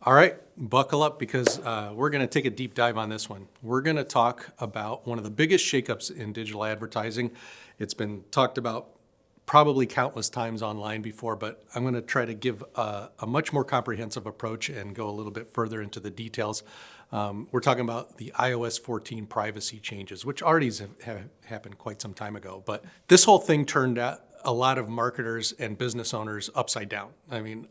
All right, buckle up because we're going to take a deep dive on this one. We're going to talk about one of the biggest shakeups in digital advertising. It's been talked about probably countless times online before, but I'm going to try to give a much more comprehensive approach and go a little bit further into the details. We're talking about the iOS 14 privacy changes, which already have happened quite some time ago. But this whole thing turned out a lot of marketers and business owners upside down. I mean,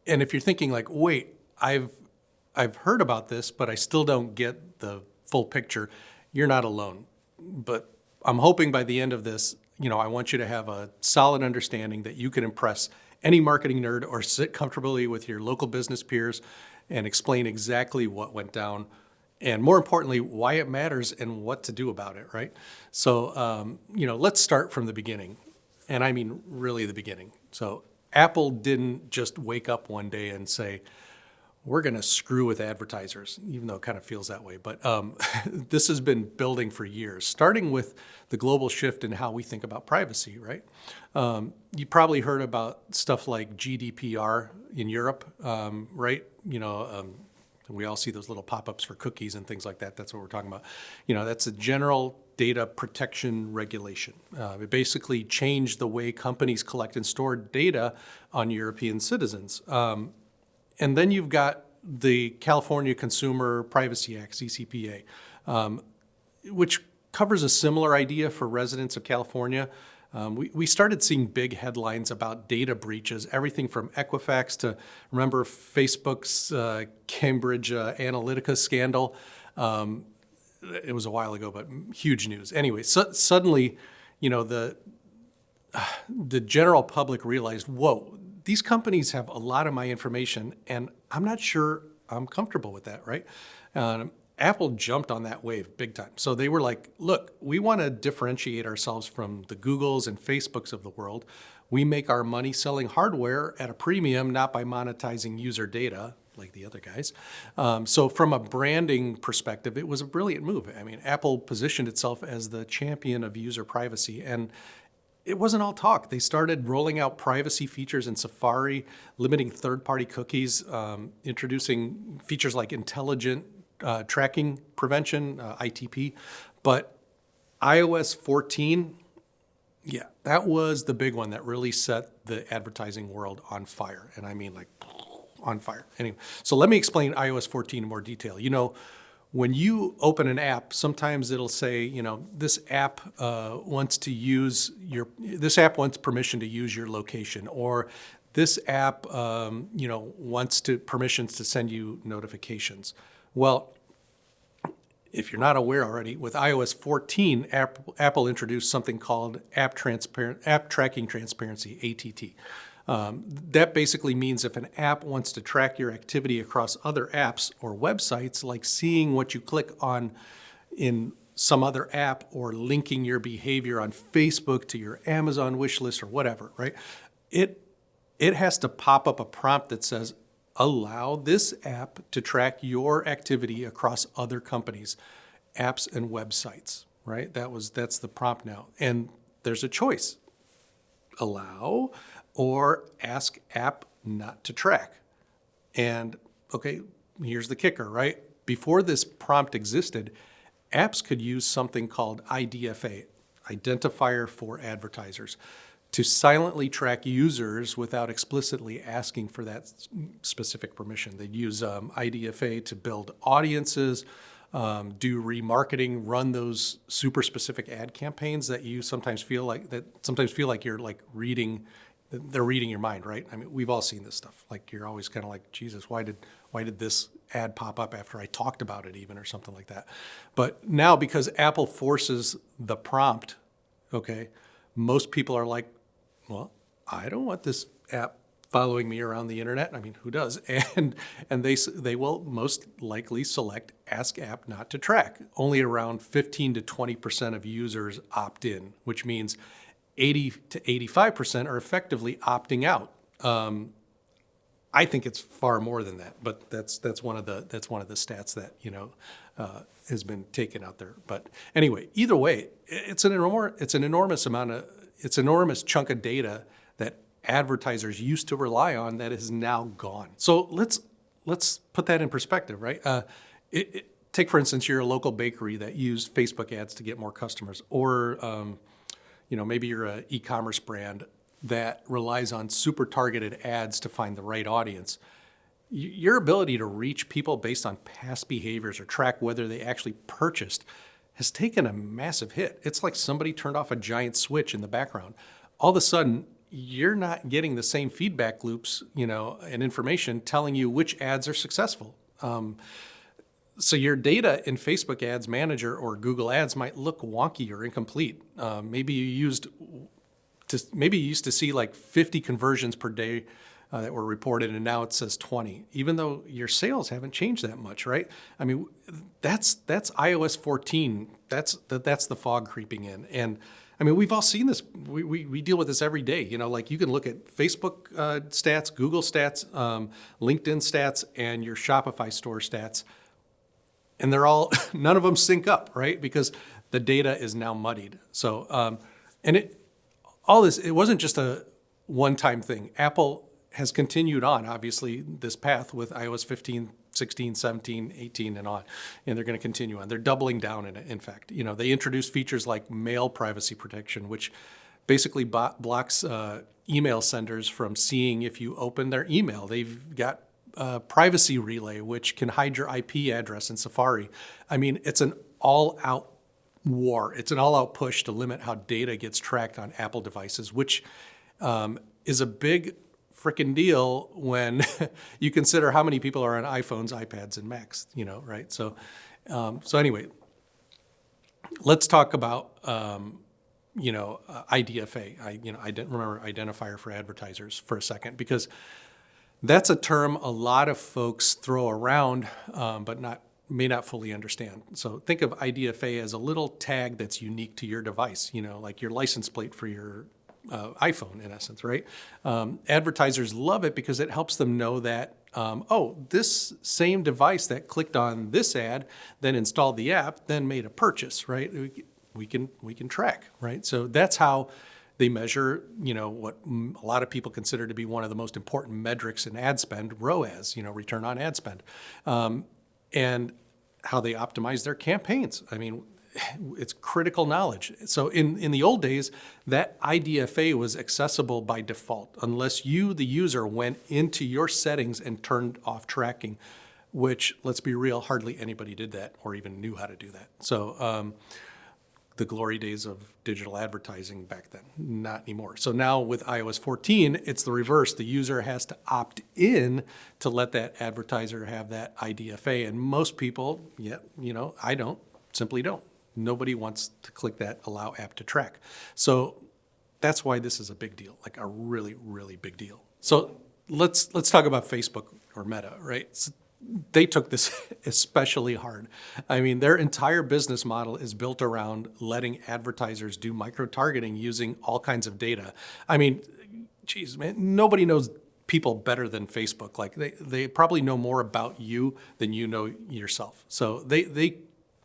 and if you're thinking like, wait, I've heard about this, but I still don't get the full picture, you're not alone. But I'm hoping by the end of this, I want you to have a solid understanding that you can impress any marketing nerd or sit comfortably with your local business peers and explain exactly what went down and, more importantly, why it matters and what to do about it, right? So, let's start from the beginning. And I mean really the beginning. So Apple didn't just wake up one day and say, we're going to screw with advertisers, even though it kind of feels that way. But this has been building for years, starting with the global shift in how we think about privacy, right? You probably heard about stuff like GDPR in Europe, right? We all see those little pop-ups for cookies and things like that. That's what we're talking about. That's a general data protection regulation. It basically changed the way companies collect and store data on European citizens. And then you've got the California Consumer Privacy Act, CCPA, which covers a similar idea for residents of California. We started seeing big headlines about data breaches, everything from Equifax to, remember, Facebook's Cambridge Analytica scandal. It was a while ago, but huge news. Anyway, suddenly, the general public realized, whoa, these companies have a lot of my information, and I'm not sure I'm comfortable with that, right? Apple jumped on that wave big time. So they were like, look, we want to differentiate ourselves from the Googles and Facebooks of the world. We make our money selling hardware at a premium, not by monetizing user data like the other guys. So from a branding perspective, it was a brilliant move. I mean, Apple positioned itself as the champion of user privacy, and it wasn't all talk. They started rolling out privacy features in Safari, limiting third-party cookies, introducing features like intelligent tracking prevention, ITP. But iOS 14, yeah, that was the big one that really set the advertising world on fire. And I mean like on fire. Anyway, so let me explain iOS 14 in more detail. When you open an app, sometimes it'll say, this app wants permission to use your location, or this app, wants permissions to send you notifications. Well, if you're not aware already, with iOS 14, Apple introduced something called App Tracking Transparency, ATT. That basically means if an app wants to track your activity across other apps or websites, like seeing what you click on in some other app or linking your behavior on Facebook to your Amazon wish list or whatever, right? It has to pop up a prompt that says, allow this app to track your activity across other companies, apps and websites, right? That's the prompt now. And there's a choice. Allow or ask app not to track. And okay, here's the kicker, right? Before this prompt existed, apps could use something called IDFA, Identifier for Advertisers, to silently track users without explicitly asking for that specific permission. They'd use IDFA to build audiences, do remarketing, run those super specific ad campaigns that you sometimes feel like you're like they're reading your mind, right? I mean, we've all seen this stuff. Like you're always kind of like, Jesus, why did this ad pop up after I talked about it even, or something like that? But now, because Apple forces the prompt, okay, most people are like, well, I don't want this app following me around the internet. I mean, who does? And they will most likely select Ask App Not to Track. Only around 15 to 20% of users opt in, which means 80 to 85% are effectively opting out. I think it's far more than that, but that's one of the stats that has been taken out there. But anyway, either way, it's an enormous chunk of data that advertisers used to rely on that is now gone. So let's let's put that in perspective, right? Take, for instance, you're a local bakery that used Facebook ads to get more customers, or maybe you're an e-commerce brand that relies on super targeted ads to find the right audience. Your ability to reach people based on past behaviors or track whether they actually purchased has taken a massive hit. It's like somebody turned off a giant switch in the background. All of a sudden, you're not getting the same feedback loops, and information telling you which ads are successful. So your data in Facebook Ads Manager or Google Ads might look wonky or incomplete. Maybe you used to see like 50 conversions per day that were reported, and now it says 20, even though your sales haven't changed that much, right? I mean, that's iOS 14. That's the fog creeping in. And I mean, we've all seen this. We deal with this every day. Like you can look at Facebook stats, Google stats, LinkedIn stats, and your Shopify store stats, and they're all, none of them sync up, right? Because the data is now muddied. So, it wasn't just a one-time thing. Apple has continued on, obviously, this path with iOS 15, 16, 17, 18, and on, and they're going to continue on. They're doubling down in it, in fact. They introduced features like mail privacy protection, which basically blocks email senders from seeing if you open their email. They've got privacy relay, which can hide your IP address in Safari. I mean, it's an all-out war. It's an all-out push to limit how data gets tracked on Apple devices, which is a big frickin' deal when you consider how many people are on iPhones, iPads, and Macs, right? So anyway, let's talk about, IDFA. I didn't remember identifier for advertisers for a second, because that's a term a lot of folks throw around, but may not fully understand. So think of IDFA as a little tag that's unique to your device, like your license plate for your iPhone, in essence, right? Advertisers love it because it helps them know that, this same device that clicked on this ad, then installed the app, then made a purchase, right? We can track, right? So that's how they measure, what a lot of people consider to be one of the most important metrics in ad spend, ROAS, return on ad spend, and how they optimize their campaigns. I mean, it's critical knowledge. So in the old days, that IDFA was accessible by default, unless you, the user, went into your settings and turned off tracking, which, let's be real, hardly anybody did that or even knew how to do that. So the glory days of digital advertising back then, not anymore. So now with iOS 14, it's the reverse. The user has to opt in to let that advertiser have that IDFA. And most people, I simply don't. Nobody wants to click that allow app to track. So that's why this is a big deal, like a really, really big deal. So let's talk about Facebook or Meta, right? So they took this especially hard. I mean, their entire business model is built around letting advertisers do micro-targeting using all kinds of data. I mean, geez, man, nobody knows people better than Facebook. Like they probably know more about you than you know yourself. So they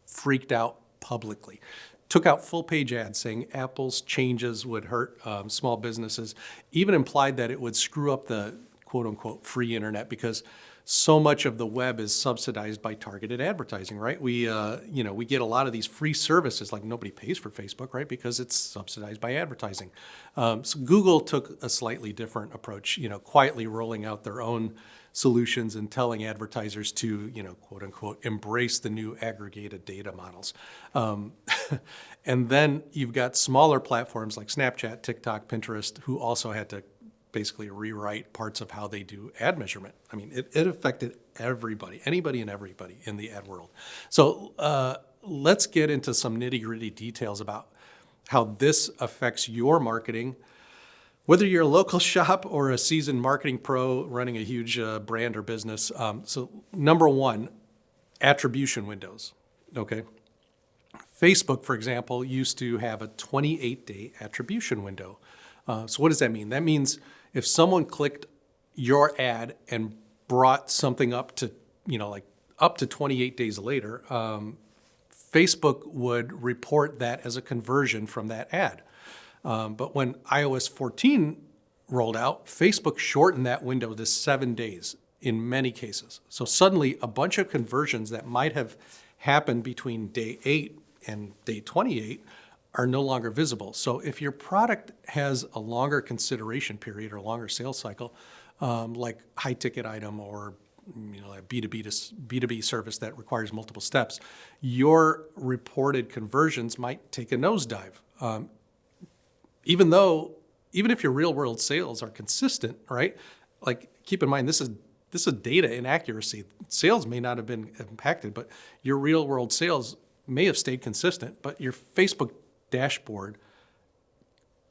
freaked out publicly, took out full page ads saying Apple's changes would hurt small businesses, even implied that it would screw up the quote unquote free internet because so much of the web is subsidized by targeted advertising, right? We get a lot of these free services, like nobody pays for Facebook, right? Because it's subsidized by advertising. So Google took a slightly different approach, quietly rolling out their own solutions and telling advertisers to, quote unquote, embrace the new aggregated data models. And then you've got smaller platforms like Snapchat, TikTok, Pinterest, who also had to basically rewrite parts of how they do ad measurement. I mean, it affected everybody, anybody and everybody in the ad world. So let's get into some nitty-gritty details about how this affects your marketing, whether you're a local shop or a seasoned marketing pro running a huge brand or business. So number one, attribution windows, okay? Facebook, for example, used to have a 28-day attribution window. So what does that mean? That means if someone clicked your ad and brought something up to, up to 28 days later, Facebook would report that as a conversion from that ad. But when iOS 14 rolled out, Facebook shortened that window to 7 days. in many cases. So suddenly a bunch of conversions that might have happened between day 8 and day 28 are no longer visible. So if your product has a longer consideration period or longer sales cycle, like high ticket item or a B2B service that requires multiple steps, your reported conversions might take a nosedive. Even if your real world sales are consistent, right? Like keep in mind, this is data inaccuracy. Sales may not have been impacted, but your real world sales may have stayed consistent, but your Facebook dashboard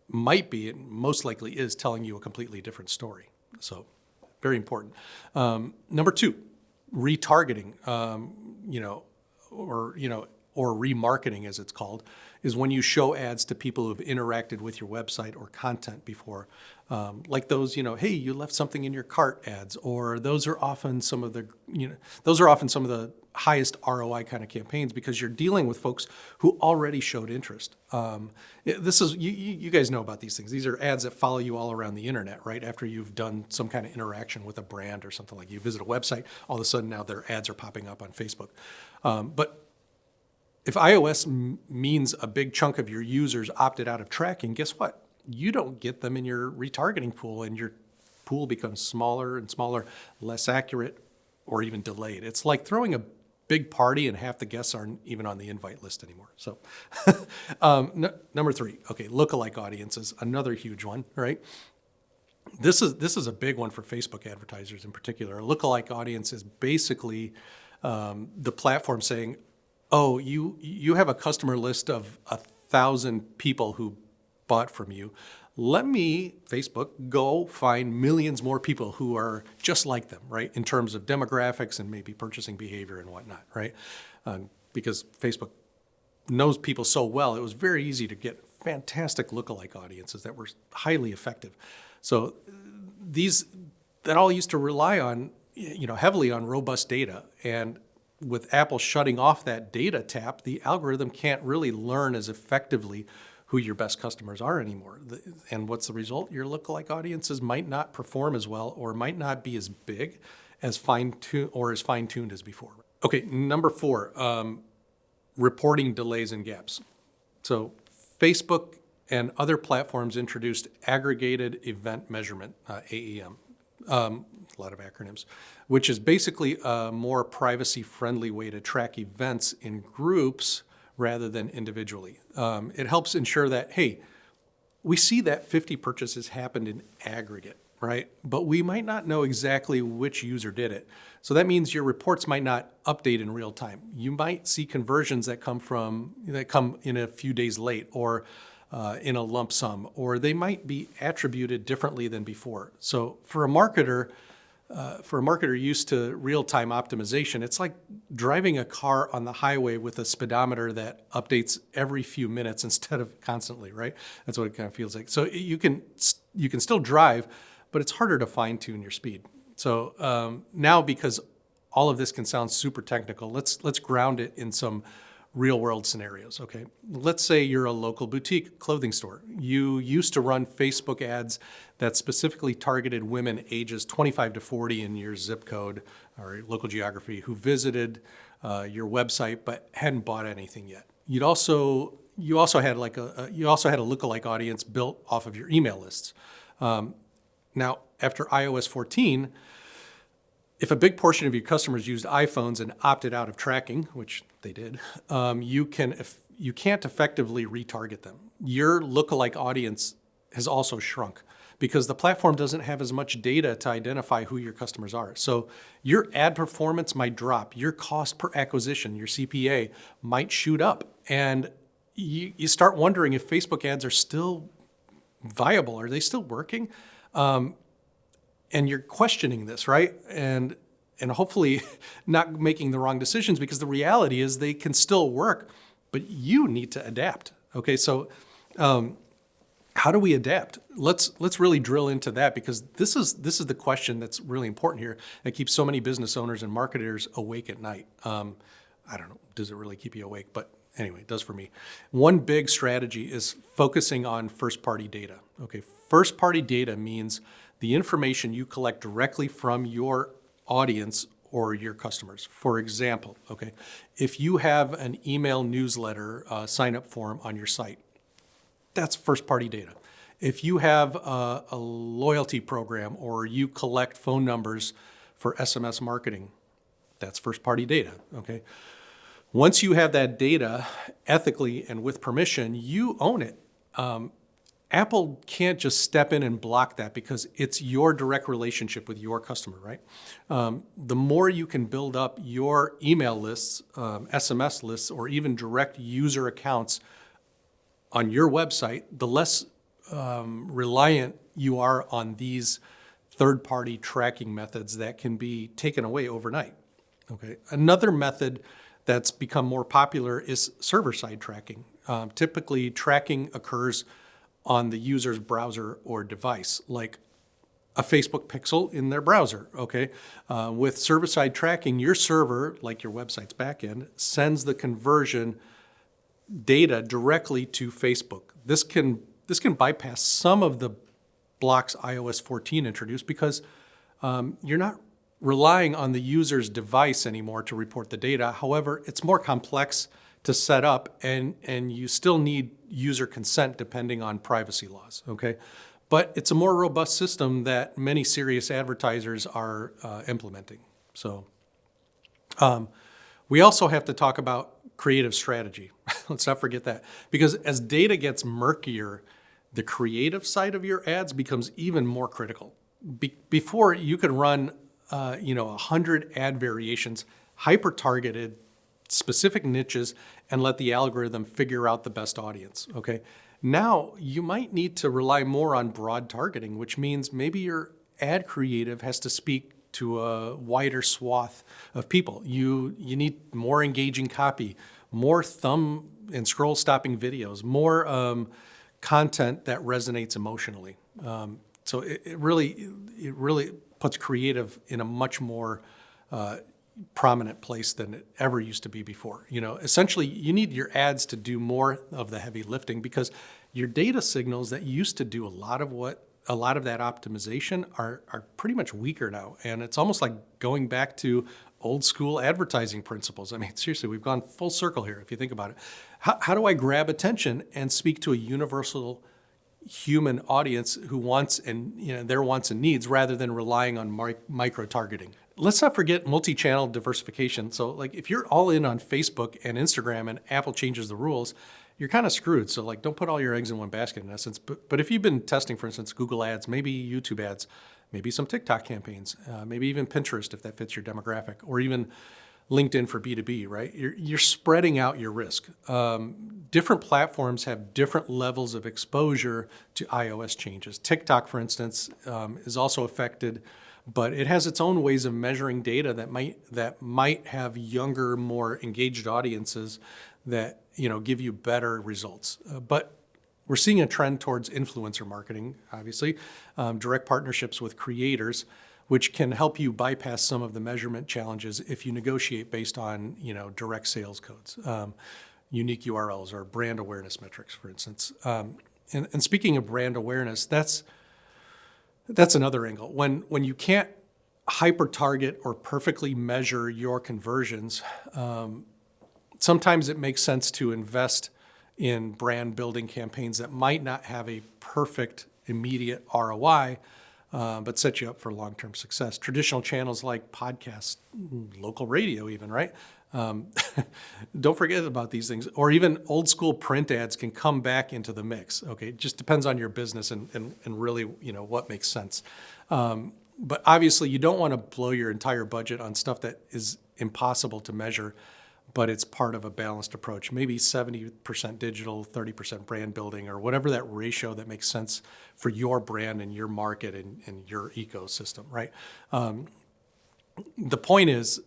might be, and most likely is, telling you a completely different story. So very important. Number 2, retargeting, or remarketing as it's called, is when you show ads to people who've interacted with your website or content before. Like those, hey, you left something in your cart ads, or those are often some of the highest ROI kind of campaigns because you're dealing with folks who already showed interest. This is, you guys know about these things. These are ads that follow you all around the internet, right? After you've done some kind of interaction with a brand or something, like you visit a website, all of a sudden now their ads are popping up on Facebook. But if iOS means a big chunk of your users opted out of tracking, guess what? You don't get them in your retargeting pool, and your pool becomes smaller and smaller, less accurate, or even delayed. It's like throwing a big party and half the guests aren't even on the invite list anymore. So number 3, okay, lookalike audiences, another huge one, right? This is a big one for Facebook advertisers in particular. A lookalike audience is basically the platform saying, oh, you have a customer list of 1,000 people who bought from you. Let me, Facebook, go find millions more people who are just like them, right? In terms of demographics and maybe purchasing behavior and whatnot, right? Because Facebook knows people so well, it was very easy to get fantastic lookalike audiences that were highly effective. So that all used to rely on, heavily on robust data. And with Apple shutting off that data tap, the algorithm can't really learn as effectively who your best customers are anymore. And what's the result? Your lookalike audiences might not perform as well, or might not be as big, as fine-tuned as before. Okay, number 4, reporting delays and gaps. So Facebook and other platforms introduced aggregated event measurement, AEM. A lot of acronyms, which is basically a more privacy-friendly way to track events in groups rather than individually. It helps ensure that, hey, we see that 50 purchases happened in aggregate, right? But we might not know exactly which user did it. So that means your reports might not update in real time. You might see conversions that come in a few days late, or in a lump sum, or they might be attributed differently than before. So for a marketer used to real-time optimization, it's like driving a car on the highway with a speedometer that updates every few minutes instead of constantly, right? That's what it kind of feels like. So you can still drive, but it's harder to fine-tune your speed. So now, because all of this can sound super technical, let's ground it in some real-world scenarios, okay? Let's say you're a local boutique clothing store. You used to run Facebook ads that specifically targeted women ages 25 to 40 in your zip code or local geography who visited your website but hadn't bought anything yet. You also had a lookalike audience built off of your email lists. Now, after iOS 14, if a big portion of your customers used iPhones and opted out of tracking, which they did, you can't effectively retarget them. Your lookalike audience has also shrunk because the platform doesn't have as much data to identify who your customers are. So your ad performance might drop. Your cost per acquisition, your CPA, might shoot up. And you start wondering if Facebook ads are still viable. Are they still working? And you're questioning this, right? And hopefully not making the wrong decisions, because the reality is they can still work, but you need to adapt. Okay, so how do we adapt? Let's really drill into that, because this is the question that's really important here that keeps so many business owners and marketers awake at night. I don't know, does it really keep you awake? But anyway, it does for me. One big strategy is focusing on first-party data. Okay, first-party data means the information you collect directly from your audience or your customers. For example, okay, if you have an email newsletter sign-up form on your site, that's first-party data. If you have a loyalty program or you collect phone numbers for SMS marketing, that's first-party data, okay? Once you have that data ethically and with permission, you own it. Apple can't just step in and block that because it's your direct relationship with your customer, right? The more you can build up your email lists, SMS lists, or even direct user accounts on your website, the less reliant you are on these third-party tracking methods that can be taken away overnight. Okay. Another method that's become more popular is server-side tracking. Typically, tracking occurs on the user's browser or device, like a Facebook pixel in their browser, okay? With server-side tracking, your server, like your website's backend, sends the conversion data directly to Facebook. This can bypass some of the blocks iOS 14 introduced because you're not relying on the user's device anymore to report the data. However, it's more complex to set up, and you still need user consent depending on privacy laws, okay? But it's a more robust system that many serious advertisers are implementing. So we also have to talk about creative strategy. Let's not forget that. Because as data gets murkier, the creative side of your ads becomes even more critical. Before, you could run 100 ad variations, hyper-targeted, specific niches, and let the algorithm figure out the best audience, okay? Now, you might need to rely more on broad targeting, which means maybe your ad creative has to speak to a wider swath of people. You need more engaging copy, more thumb and scroll stopping videos, more content that resonates emotionally. So it really puts creative in a much more prominent place than it ever used to be before. Essentially, you need your ads to do more of the heavy lifting because your data signals that used to do a lot of that optimization are pretty much weaker now. And it's almost like going back to old school advertising principles. I mean, seriously, we've gone full circle here if you think about it. How do I grab attention and speak to a universal human audience who wants their wants and needs rather than relying on micro-targeting? Let's not forget multi-channel diversification. So like if you're all in on Facebook and Instagram and Apple changes the rules, you're kind of screwed. So like don't put all your eggs in one basket in essence. But if you've been testing, for instance, Google ads, maybe YouTube ads, maybe some TikTok campaigns, maybe even Pinterest if that fits your demographic, or even LinkedIn for B2B, right? You're spreading out your risk. Different platforms have different levels of exposure to iOS changes. TikTok, for instance, is also affected, but it has its own ways of measuring data that might have younger, more engaged audiences that give you better results. But we're seeing a trend towards influencer marketing, obviously, direct partnerships with creators, which can help you bypass some of the measurement challenges if you negotiate based on direct sales codes, unique URLs, or brand awareness metrics, for instance. And speaking of brand awareness, that's another angle. When you can't hyper-target or perfectly measure your conversions, sometimes it makes sense to invest in brand building campaigns that might not have a perfect immediate ROI, but set you up for long-term success. Traditional channels like podcasts, local radio even, right? Don't forget about these things. Or even old school print ads can come back into the mix, okay? It just depends on your business and really, what makes sense. But obviously you don't want to blow your entire budget on stuff that is impossible to measure, but it's part of a balanced approach. Maybe 70% digital, 30% brand building, or whatever that ratio that makes sense for your brand and your market and your ecosystem, right? The point is,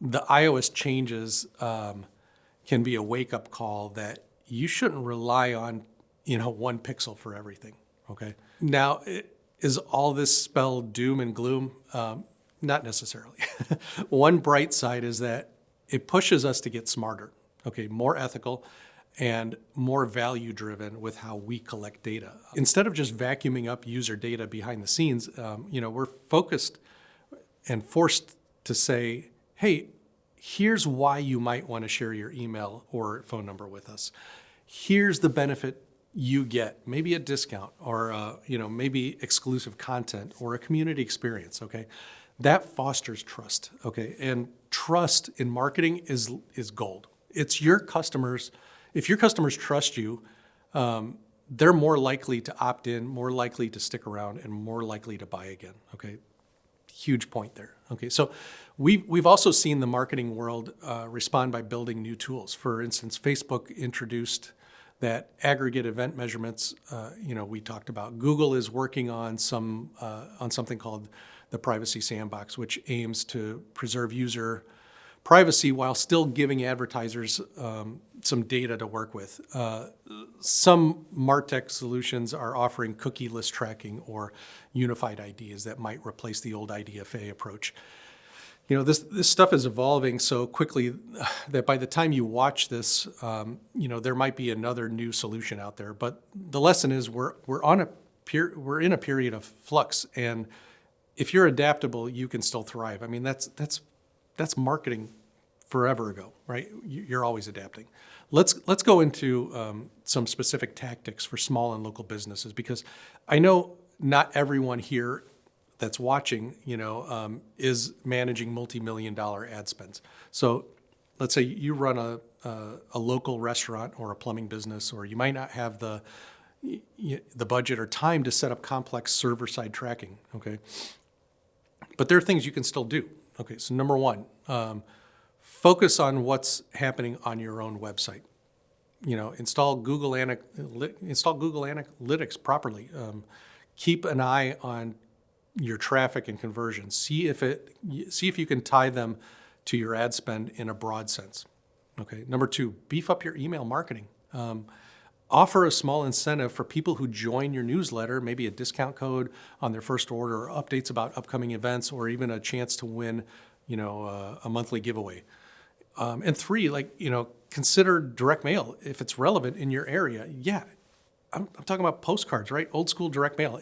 the iOS changes can be a wake-up call that you shouldn't rely on, one pixel for everything, okay? Now, is all this spell doom and gloom? Not necessarily. One bright side is that it pushes us to get smarter, okay, more ethical and more value-driven with how we collect data. Instead of just vacuuming up user data behind the scenes, we're focused and forced to say, hey, here's why you might want to share your email or phone number with us. Here's the benefit you get, maybe a discount or maybe exclusive content or a community experience, okay? That fosters trust, okay? And trust in marketing is gold. It's your customers. If your customers trust you, they're more likely to opt in, more likely to stick around, and more likely to buy again, okay? Huge point there. Okay, so we've also seen the marketing world respond by building new tools. For instance, Facebook introduced that aggregate event measurements. We talked about. Google is working on something called the Privacy Sandbox, which aims to preserve user privacy while still giving advertisers some data to work with. Some MarTech solutions are offering cookieless tracking or unified IDs that might replace the old IDFA approach. This stuff is evolving so quickly that by the time you watch this, there might be another new solution out there. But the lesson is we're in a period of flux, and if you're adaptable, you can still thrive. I mean, that's marketing forever ago, right? You're always adapting. Let's go into some specific tactics for small and local businesses, because I know not everyone here that's watching, is managing multi-million-dollar ad spends. So let's say you run a local restaurant or a plumbing business, or you might not have the budget or time to set up complex server-side tracking, okay? But there are things you can still do. Okay, so number one, focus on what's happening on your own website. Install Google Analytics properly. Keep an eye on your traffic and conversions. See if you can tie them to your ad spend in a broad sense. Okay. Number two, beef up your email marketing. Offer a small incentive for people who join your newsletter, maybe a discount code on their first order, or updates about upcoming events, or even a chance to win, a monthly giveaway. And three, consider direct mail if it's relevant in your area. Yeah, I'm talking about postcards, right? Old school direct mail.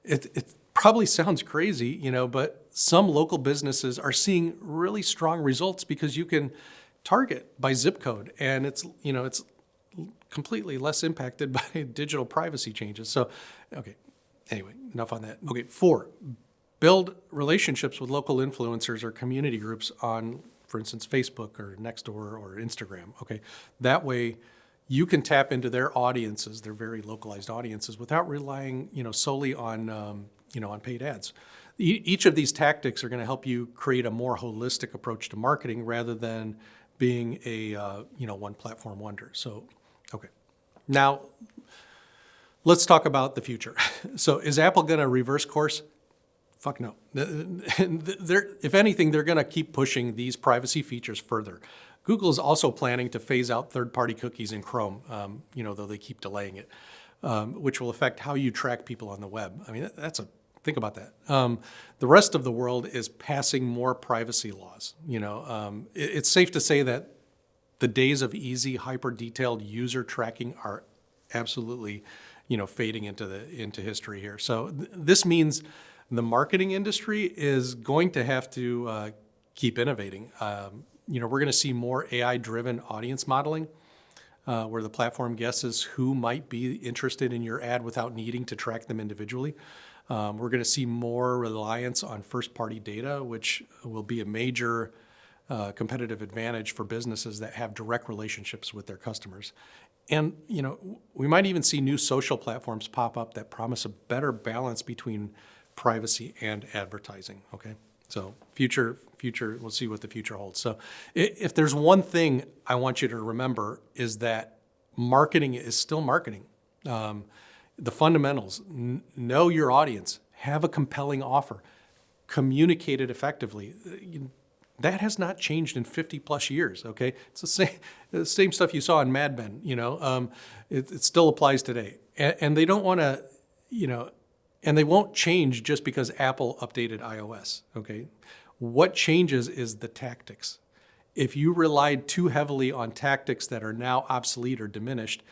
It probably sounds crazy, but some local businesses are seeing really strong results because you can target by zip code, and it's completely less impacted by digital privacy changes. So, okay, anyway, enough on that. Okay, 4, build relationships with local influencers or community groups on, for instance, Facebook or Nextdoor or Instagram, okay? That way you can tap into their audiences, their very localized audiences, without relying, solely on, on paid ads. Each of these tactics are going to help you create a more holistic approach to marketing rather than being a, one platform wonder. So, okay. Now, let's talk about the future. So is Apple going to reverse course? Fuck no. If anything, they're going to keep pushing these privacy features further. Google is also planning to phase out third-party cookies in Chrome, though they keep delaying it, which will affect how you track people on the web. I mean, think about that. The rest of the world is passing more privacy laws. It's safe to say that the days of easy, hyper-detailed user tracking are absolutely, fading into history here. So this means the marketing industry is going to have to keep innovating. We're going to see more AI-driven audience modeling, where the platform guesses who might be interested in your ad without needing to track them individually. We're going to see more reliance on first-party data, which will be a major competitive advantage for businesses that have direct relationships with their customers. And, we might even see new social platforms pop up that promise a better balance between privacy and advertising, okay? So future, we'll see what the future holds. So if there's one thing I want you to remember is that marketing is still marketing. The fundamentals, know your audience, have a compelling offer, communicate it effectively. That has not changed in 50 plus years, okay? It's the same stuff you saw in Mad Men, it still applies today. And they don't want to, and they won't change just because Apple updated iOS, okay? What changes is the tactics. If you relied too heavily on tactics that are now obsolete or diminished,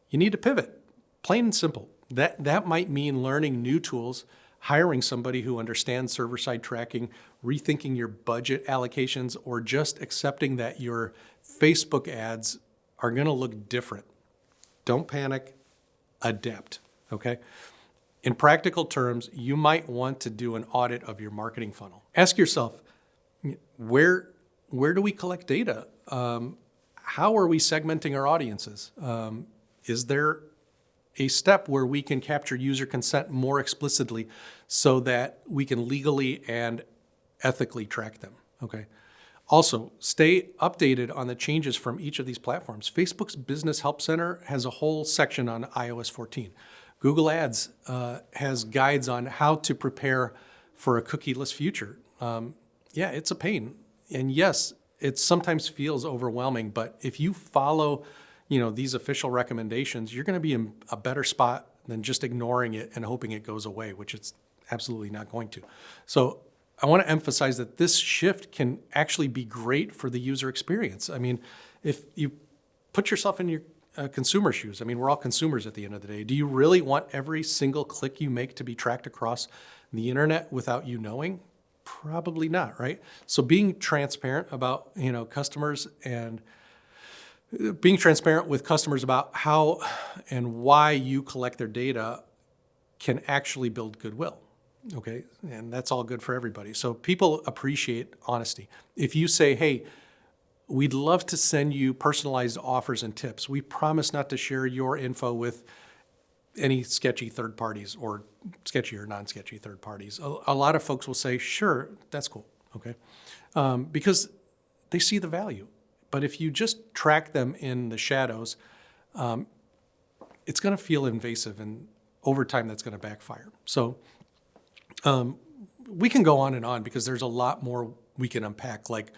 you need to pivot, plain and simple. That might mean learning new tools, hiring somebody who understands server-side tracking, rethinking your budget allocations, or just accepting that your Facebook ads are going to look different. Don't panic, adapt, okay? In practical terms, you might want to do an audit of your marketing funnel. Ask yourself, where do we collect data? How are we segmenting our audiences? Is there a step where we can capture user consent more explicitly so that we can legally and ethically track them, okay? Also, stay updated on the changes from each of these platforms. Facebook's Business Help Center has a whole section on iOS 14. Google Ads has guides on how to prepare for a cookieless future. Yeah, it's a pain. And yes, it sometimes feels overwhelming, but if you follow these official recommendations, you're going to be in a better spot than just ignoring it and hoping it goes away, which it's absolutely not going to. So I want to emphasize that this shift can actually be great for the user experience. I mean, if you put yourself in your consumer shoes, I mean, we're all consumers at the end of the day. Do you really want every single click you make to be tracked across the internet without you knowing? Probably not, right? So being transparent about, customers and being transparent with customers about how and why you collect their data can actually build goodwill, okay? And that's all good for everybody. So people appreciate honesty. If you say, hey, we'd love to send you personalized offers and tips. We promise not to share your info with any sketchy third parties or sketchy or non-sketchy third parties. A lot of folks will say, sure, that's cool, okay? Because they see the value. But if you just track them in the shadows, it's going to feel invasive, and over time that's going to backfire. So we can go on and on because there's a lot more we can unpack, like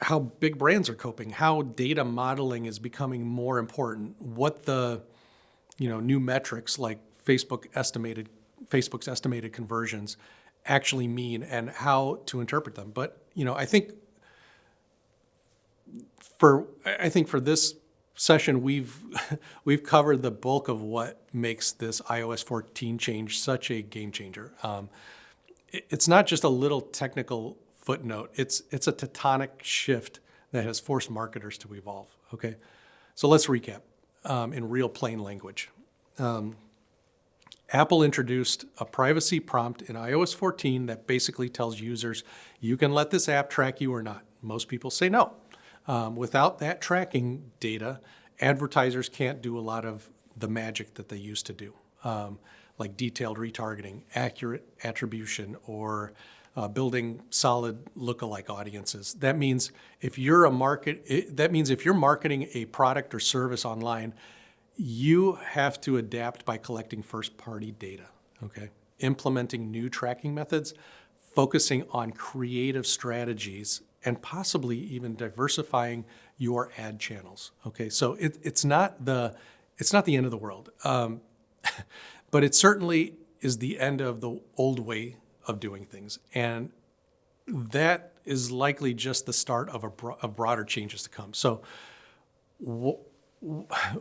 how big brands are coping, how data modeling is becoming more important, what the new metrics like Facebook's estimated conversions actually mean, and how to interpret them. But I think for this session, we've covered the bulk of what makes this iOS 14 change such a game changer. It's not just a little technical footnote. It's a tectonic shift that has forced marketers to evolve. Okay, so let's recap in real plain language. Apple introduced a privacy prompt in iOS 14 that basically tells users you can let this app track you or not. Most people say no. Without that tracking data, advertisers can't do a lot of the magic that they used to do, like detailed retargeting, accurate attribution, or building solid lookalike audiences. That means if you're marketing a product or service online, you have to adapt by collecting first-party data. Okay, implementing new tracking methods, focusing on creative strategies, and possibly even diversifying your ad channels. Okay, so it's not the end of the world, but it certainly is the end of the old way of doing things, and that is likely just the start of broader changes to come. So,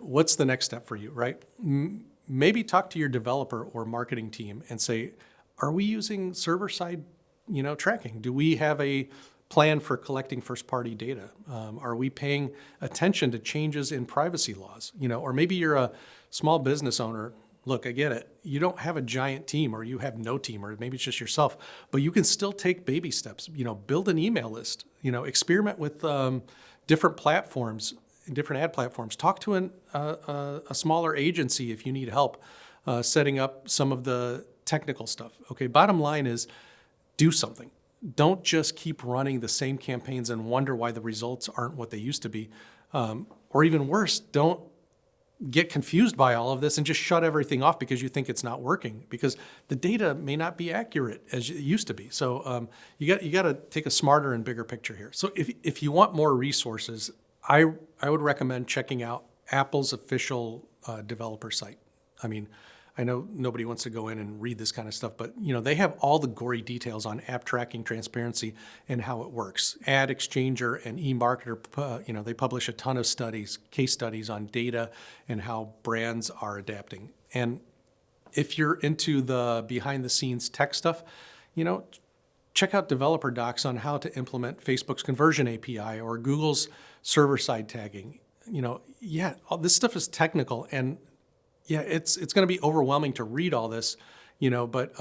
what's the next step for you, right? Maybe talk to your developer or marketing team and say, are we using server-side, tracking? Do we have a plan for collecting first-party data? Are we paying attention to changes in privacy laws? Or maybe you're a small business owner. Look, I get it. You don't have a giant team, or you have no team, or maybe it's just yourself, but you can still take baby steps. Build an email list. Experiment with different platforms, different ad platforms. Talk to a smaller agency if you need help setting up some of the technical stuff. Okay, bottom line is do something. Don't just keep running the same campaigns and wonder why the results aren't what they used to be. Or even worse, don't get confused by all of this and just shut everything off because you think it's not working, because the data may not be accurate as it used to be. So you got to take a smarter and bigger picture here. So if you want more resources, I would recommend checking out Apple's official developer site. I mean, I know nobody wants to go in and read this kind of stuff, but they have all the gory details on app tracking transparency and how it works. Ad Exchanger and eMarketer, they publish a ton of case studies on data and how brands are adapting. And If you're into the behind the scenes tech stuff, check out developer docs on how to implement Facebook's conversion API or Google's server-side tagging. All this stuff is technical, and it's going to be overwhelming to read all this, but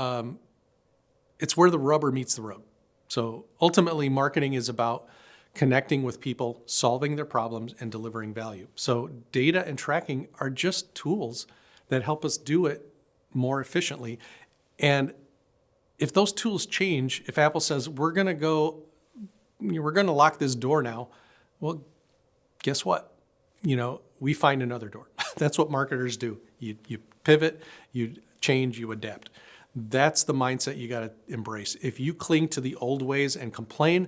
it's where the rubber meets the road. So ultimately, marketing is about connecting with people, solving their problems, and delivering value. So data and tracking are just tools that help us do it more efficiently. And if those tools change, if Apple says, we're going to lock this door now, well, guess what? We find another door. That's what marketers do. You pivot, you change, you adapt. That's the mindset you got to embrace. If you cling to the old ways and complain,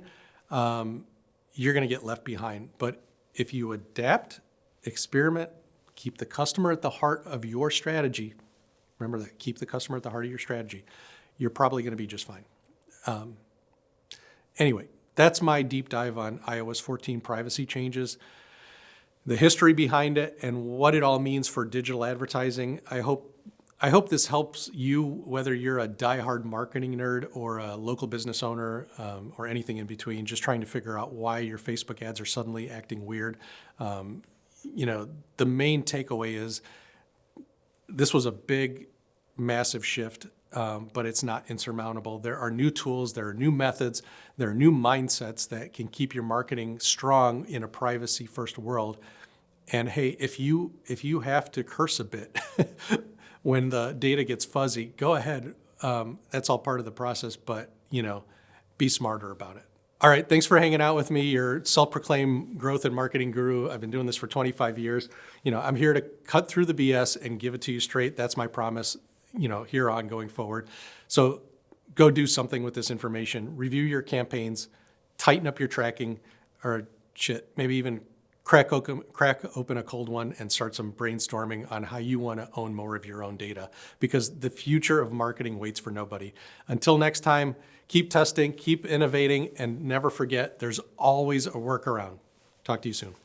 you're going to get left behind. But if you adapt, experiment, keep the customer at the heart of your strategy, remember that, keep the customer at the heart of your strategy, you're probably going to be just fine. Anyway, that's my deep dive on iOS 14 privacy changes, the history behind it, and what it all means for digital advertising. I hope this helps you, whether you're a diehard marketing nerd or a local business owner or anything in between, just trying to figure out why your Facebook ads are suddenly acting weird. The main takeaway is this was a big, massive shift, but it's not insurmountable. There are new tools, there are new methods, there are new mindsets that can keep your marketing strong in a privacy-first world. And hey, if you have to curse a bit when the data gets fuzzy, go ahead. That's all part of the process, but be smarter about it. All right, thanks for hanging out with me, your self-proclaimed growth and marketing guru. I've been doing this for 25 years. I'm here to cut through the BS and give it to you straight. That's my promise, here on going forward. So go do something with this information. Review your campaigns, tighten up your tracking, or maybe even crack open a cold one and start some brainstorming on how you want to own more of your own data, because the future of marketing waits for nobody. Until next time, keep testing, keep innovating, and never forget there's always a workaround. Talk to you soon.